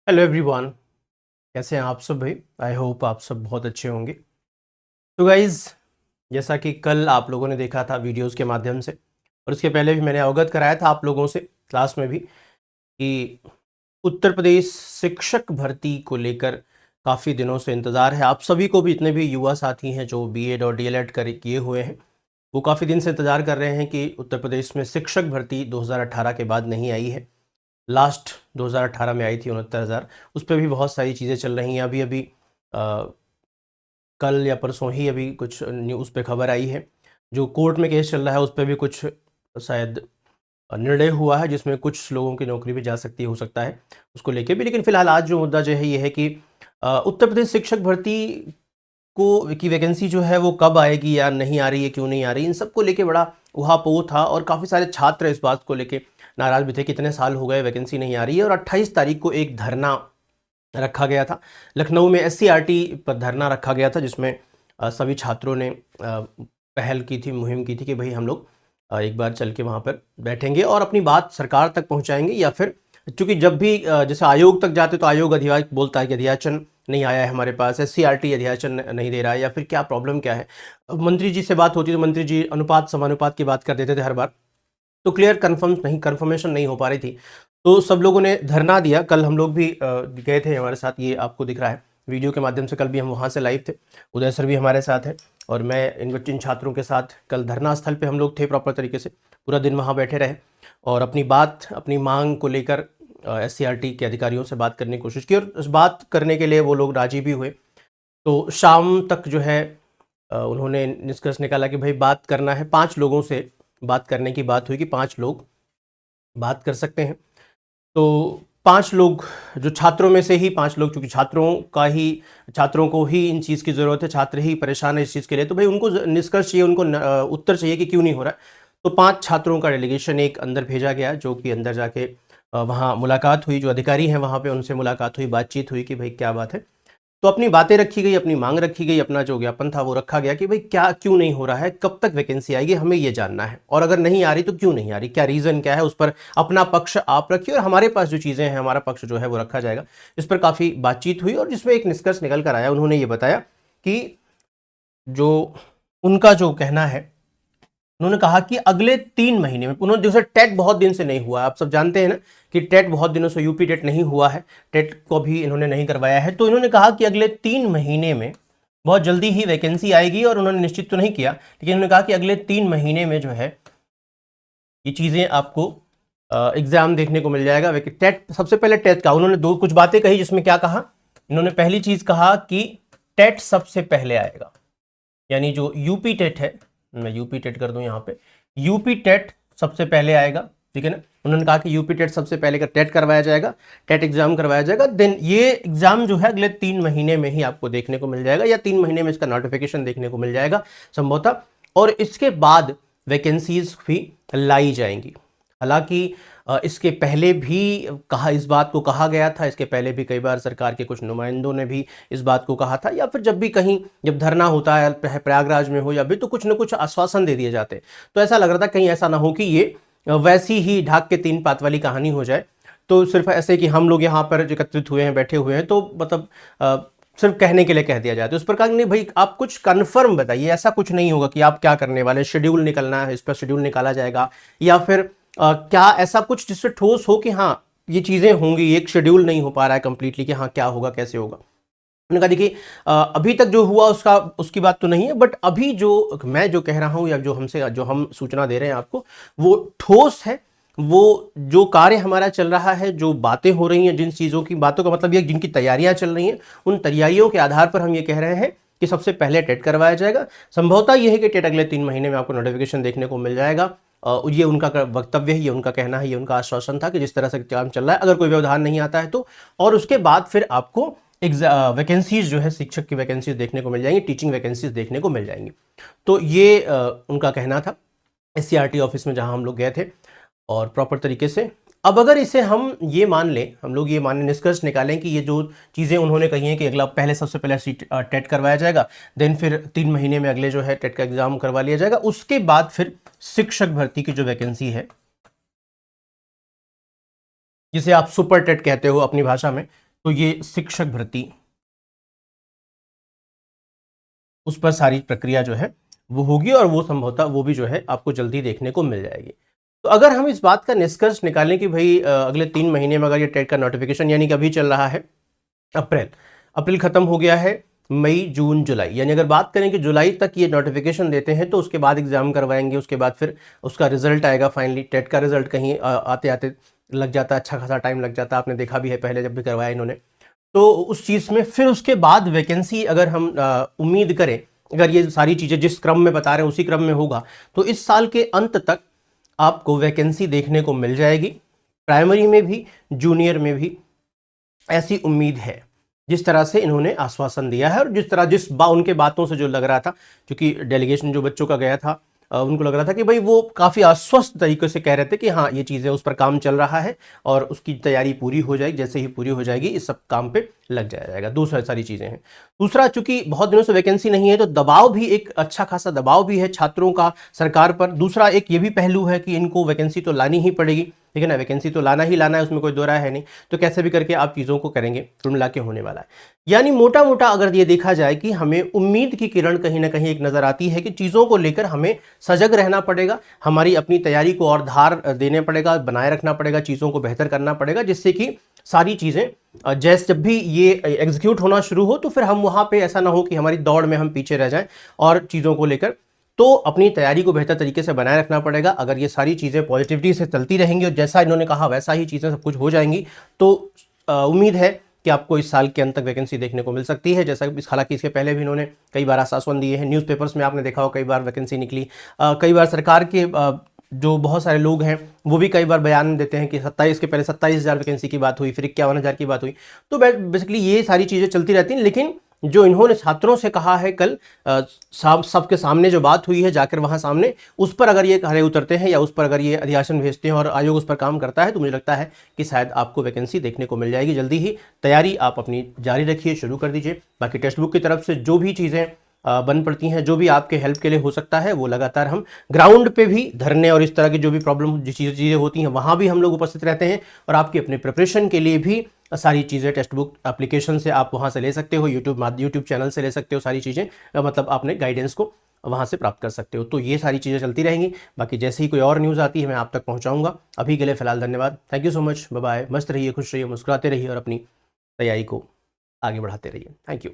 Hello everyone. कैसे हैं आप सब भाई? आई होप आप सब बहुत अच्छे होंगे। तो गाइज़, जैसा कि कल आप लोगों ने देखा था वीडियोस के माध्यम से, और उसके पहले भी मैंने अवगत कराया था आप लोगों से क्लास में भी कि उत्तर प्रदेश शिक्षक भर्ती को लेकर काफ़ी दिनों से इंतज़ार है। आप सभी को भी, जितने भी युवा साथी हैं जो बीएड और डीएलएड कर किए हुए हैं, वो काफ़ी दिन से इंतज़ार कर रहे हैं कि उत्तर प्रदेश में शिक्षक भर्ती 2018 के बाद नहीं आई है। लास्ट 2018 में आई थी 69,000। उस पे भी बहुत सारी चीज़ें चल रही हैं। अभी अभी कल या परसों ही अभी कुछ न्यूज़ पे खबर आई है, जो कोर्ट में केस चल रहा है उस पे भी कुछ शायद निर्णय हुआ है, जिसमें कुछ लोगों की नौकरी भी जा सकती हो सकता है उसको लेके भी। लेकिन फिलहाल आज जो मुद्दा जो है ये है कि उत्तर प्रदेश शिक्षक भर्ती को की वैकेंसी जो है वो कब आएगी या नहीं आ रही है, क्यों नहीं आ रही, इन सबको लेके बड़ा उहापोह था और काफ़ी सारे छात्र इस बात को लेके नाराज़ भी थे कि इतने साल हो गए वैकेंसी नहीं आ रही है। और 28 तारीख को एक धरना रखा गया था लखनऊ में, एससीईआरटी पर धरना रखा गया था, जिसमें सभी छात्रों ने पहल की थी, मुहिम की थी कि भाई हम लोग एक बार चल के वहाँ पर बैठेंगे और अपनी बात सरकार तक पहुँचाएंगे। या फिर चूँकि जब भी जैसे आयोग तक जाते तो आयोग अधिकारी बोलता है कि अध्याचन नहीं आया है हमारे पास, एससीईआरटी अध्याचन नहीं दे रहा है, या फिर क्या प्रॉब्लम क्या है। मंत्री जी से बात होती तो मंत्री जी अनुपात समानुपात की बात कर देते थे हर बार, तो क्लियर कन्फर्मेशन नहीं हो पा रही थी। तो सब लोगों ने धरना दिया। कल हम लोग भी गए थे, हमारे साथ ये आपको दिख रहा है वीडियो के माध्यम से, कल भी हम वहाँ से लाइव थे। उदय सर भी हमारे साथ हैं और मैं इन छात्रों के साथ कल धरना स्थल पे हम लोग थे। प्रॉपर तरीके से पूरा दिन वहाँ बैठे रहे और अपनी बात, अपनी मांग को लेकर एससीईआरटी के अधिकारियों से बात करने की कोशिश की, और उस बात करने के लिए वो लोग राजी भी हुए। तो शाम तक जो है उन्होंने निष्कर्ष निकाला कि भाई बात करना है, 5 लोगों से बात करने की बात हुई कि 5 लोग बात कर सकते हैं। तो 5 लोग, जो छात्रों में से ही 5 लोग, चूँकि छात्रों को ही इन चीज़ की ज़रूरत है, छात्र ही परेशान है इस चीज़ के लिए, तो भाई उनको निष्कर्ष चाहिए, उनको उत्तर चाहिए कि क्यों नहीं हो रहा है। तो 5 छात्रों का डेलीगेशन एक अंदर भेजा गया, जो कि अंदर जाके वहाँ मुलाकात हुई, जो अधिकारी हैं वहाँ पे उनसे मुलाकात हुई, बातचीत हुई कि भाई क्या बात है। तो अपनी बातें रखी गई, अपनी मांग रखी गई, अपना जो ज्ञापन था वो रखा गया कि भाई क्या क्यों नहीं हो रहा है, कब तक वैकेंसी आएगी, हमें ये जानना है, और अगर नहीं आ रही तो क्यों नहीं आ रही, क्या रीज़न क्या है, उस पर अपना पक्ष आप रखिए और हमारे पास जो चीज़ें हैं हमारा पक्ष जो है वो रखा जाएगा। इस पर काफ़ी बातचीत हुई और जिसमें एक निष्कर्ष निकल कर आया। उन्होंने ये बताया कि जो उनका जो कहना है, उन्होंने कहा कि अगले 3 महीने में, उन्होंने जैसे टेट बहुत दिन से नहीं हुआ है, आप सब जानते हैं ना कि टेट बहुत दिनों से, यूपी टेट नहीं हुआ है, टेट को भी इन्होंने नहीं करवाया है। तो इन्होंने कहा कि अगले 3 महीने में बहुत जल्दी ही वैकेंसी आएगी, और उन्होंने निश्चित तो नहीं किया, लेकिन उन्होंने कहा कि अगले 3 महीने में जो है ये चीज़ें आपको एग्जाम देखने को मिल जाएगा। टेट, सबसे पहले टेट का उन्होंने दो कुछ बातें कही, जिसमें क्या कहा, इन्होंने पहली चीज कहा कि टेट सबसे पहले आएगा, यानी जो यूपी टेट है, मैं यूपी टेट कर दूं यहाँ पे, यूपी टेट सबसे पहले आएगा, ठीक है ना। उन्होंने कहा कि यूपी टेट सबसे पहले का टेट करवाया जाएगा, टेट एग्जाम करवाया जाएगा, देन ये एग्जाम जो है अगले 3 महीने में ही आपको देखने को मिल जाएगा, या 3 महीने में इसका नोटिफिकेशन देखने को मिल जाएगा संभवतः, और इसके बाद वैकेंसीज भी लाई जाएंगी। हालांकि इसके पहले भी कहा, इस बात को कहा गया था, इसके पहले भी कई बार सरकार के कुछ नुमाइंदों ने भी इस बात को कहा था, या फिर जब भी कहीं जब धरना होता है प्रयागराज में हो या भी, तो कुछ न कुछ आश्वासन दे दिए जाते हैं। तो ऐसा लग रहा था कहीं ऐसा ना हो कि ये वैसी ही ढाक के 3 पात वाली कहानी हो जाए, तो सिर्फ ऐसे कि हम लोग यहाँ पर एकत्रित हुए हैं, बैठे हुए हैं, तो मतलब सिर्फ कहने के लिए कह दिया जाए। तो उस प्रकार नहीं भाई, आप कुछ कंफर्म बताइए, ऐसा कुछ नहीं होगा कि आप क्या करने वाले, शेड्यूल निकलना है, इस पर शेड्यूल निकाला जाएगा, या फिर क्या ऐसा कुछ जिससे ठोस हो कि हाँ ये चीज़ें होंगी, एक शेड्यूल नहीं हो पा रहा है कंप्लीटली कि हाँ क्या होगा कैसे होगा। उन्होंने कहा देखिए अभी तक जो हुआ उसकी बात तो नहीं है, बट अभी जो मैं जो कह रहा हूँ या जो हम सूचना दे रहे हैं आपको, वो ठोस है। वो जो कार्य हमारा चल रहा है, जो बातें हो रही हैं, जिन चीज़ों की बातों का मतलब ये, जिनकी तैयारियां चल रही हैं, उन तैयारियों के आधार पर हम ये कह रहे हैं कि सबसे पहले टेट करवाया जाएगा। संभवतः यह है कि टेट अगले 3 महीने में आपको नोटिफिकेशन देखने को मिल जाएगा। ये उनका वक्तव्य है, ये उनका कहना है, ये उनका आश्वासन था कि जिस तरह से काम चल रहा है, अगर कोई व्यवधान नहीं आता है तो, और उसके बाद फिर आपको वैकेंसीज जो है, शिक्षक की वैकेंसीज देखने को मिल जाएंगी, टीचिंग वैकेंसीज देखने को मिल जाएंगी। तो ये उनका कहना था एससीईआरटी ऑफिस में जहां हम लोग गए थे, और प्रॉपर तरीके से। अब अगर इसे हम ये मान लें, हम लोग ये माने, निष्कर्ष निकालें कि ये जो चीज़ें उन्होंने कही हैं कि अगला पहले सबसे पहले टेट करवाया जाएगा, देन फिर 3 महीने में अगले जो है टेट का एग्जाम करवा लिया जाएगा, उसके बाद फिर शिक्षक भर्ती की जो वैकेंसी है, जिसे आप सुपर टेट कहते हो अपनी भाषा में, तो ये शिक्षक भर्ती, उस पर सारी प्रक्रिया जो है वो होगी और वो संभवतः वो भी जो है आपको जल्दी देखने को मिल जाएगी। तो अगर हम इस बात का निष्कर्ष निकालें कि भाई अगले 3 महीने में अगर ये टेट का नोटिफिकेशन, यानी कि अभी चल रहा है अप्रैल, अप्रैल खत्म हो गया है, मई जून जुलाई, यानी अगर बात करें कि जुलाई तक ये नोटिफिकेशन देते हैं तो उसके बाद एग्जाम करवाएंगे, उसके बाद फिर उसका रिजल्ट आएगा फाइनली। टेट का रिजल्ट कहीं आते आते लग जाता है, अच्छा खासा टाइम लग जाता है, आपने देखा भी है पहले जब भी करवाया इन्होंने। तो उस चीज़ में फिर उसके बाद वैकेंसी अगर हम उम्मीद करें, अगर ये सारी चीज़ें जिस क्रम में बता रहे हैं उसी क्रम में होगा, तो इस साल के अंत तक आपको वैकेंसी देखने को मिल जाएगी, प्राइमरी में भी जूनियर में भी, ऐसी उम्मीद है जिस तरह से इन्होंने आश्वासन दिया है। और जिस तरह उनके बातों से जो लग रहा था, क्योंकि डेलीगेशन जो बच्चों का गया था उनको लग रहा था कि भाई वो काफ़ी आश्वस्त तरीके से कह रहे थे कि हाँ ये चीज़ें उस पर काम चल रहा है और उसकी तैयारी पूरी हो जाएगी, जैसे ही पूरी हो जाएगी इस सब काम पे लग जाएगा। दूसरा सारी चीज़ें हैं। दूसरा, चूंकि बहुत दिनों से वैकेंसी नहीं है तो दबाव भी, एक अच्छा खासा दबाव भी है छात्रों का सरकार पर। दूसरा एक ये भी पहलू है कि इनको वैकेंसी तो लानी ही पड़ेगी, ठीक है ना, वैकेंसी तो लाना ही लाना है, उसमें कोई दो राय है नहीं। तो कैसे भी करके आप चीज़ों को करेंगे, कुल मिला के होने वाला है। यानी मोटा मोटा अगर ये देखा जाए कि हमें उम्मीद की किरण कहीं ना कहीं एक नजर आती है कि चीज़ों को लेकर हमें सजग रहना पड़ेगा, हमारी अपनी तैयारी को और धार देने पड़ेगा, बनाए रखना पड़ेगा, चीज़ों को बेहतर करना पड़ेगा, जिससे कि सारी चीज़ें जैसे जब भी ये एग्जीक्यूट होना शुरू हो तो फिर हम वहाँ पे ऐसा ना हो कि हमारी दौड़ में हम पीछे रह जाएं और चीज़ों को लेकर। तो अपनी तैयारी को बेहतर तरीके से बनाए रखना पड़ेगा। अगर ये सारी चीज़ें पॉजिटिविटी से चलती रहेंगी और जैसा इन्होंने कहा वैसा ही चीज़ें सब कुछ हो जाएंगी, तो उम्मीद है कि आपको इस साल के अंत तक वैकेंसी देखने को मिल सकती है। जैसा हालांकि इसके पहले भी इन्होंने कई बार आश्वासन दिए हैं, न्यूज़पेपर्स में आपने देखा हो कई बार वैकेंसी निकली। कई बार सरकार के जो बहुत सारे लोग हैं वो भी कई बार बयान देते हैं कि 27 के पहले 27,000 वैकेंसी की बात हुई, फिर 51,000 की बात हुई। तो बेसिकली ये सारी चीज़ें चलती रहती हैं। लेकिन जो इन्होंने छात्रों से कहा है कल, सबके सामने जो बात हुई है जाकर वहाँ सामने, उस पर अगर ये खरे उतरते हैं या उस पर अगर ये अधिशासन भेजते हैं और आयोग उस पर काम करता है, तो मुझे लगता है कि शायद आपको वैकेंसी देखने को मिल जाएगी जल्दी ही। तैयारी आप अपनी जारी रखिए, शुरू कर दीजिए। बाकी टेक्स्ट बुक की तरफ से जो भी चीज़ें बन पड़ती हैं, जो भी आपके हेल्प के लिए हो सकता है, वो लगातार हम ग्राउंड पे भी धरने और इस तरह की जो भी प्रॉब्लम चीज़ें होती हैं वहाँ भी हम लोग उपस्थित रहते हैं। और आपकी अपने प्रिपरेशन के लिए भी सारी चीज़ें टेक्स्ट बुक एप्लीकेशन से आप वहाँ से ले सकते हो, यूट्यूब चैनल से ले सकते हो, सारी चीज़ें मतलब आपने गाइडेंस को वहाँ से प्राप्त कर सकते हो। तो ये सारी चीज़ें चलती रहेंगी। बाकी जैसे ही कोई और न्यूज़ आती है मैं आप तक पहुँचाऊँगा। अभी के लिए फ़िलहाल धन्यवाद, thank you so much, bye bye. मस्त रहिए, खुश रहिए, मुस्कुराते रहिए और अपनी तैयारी को आगे बढ़ाते रहिए। Thank you.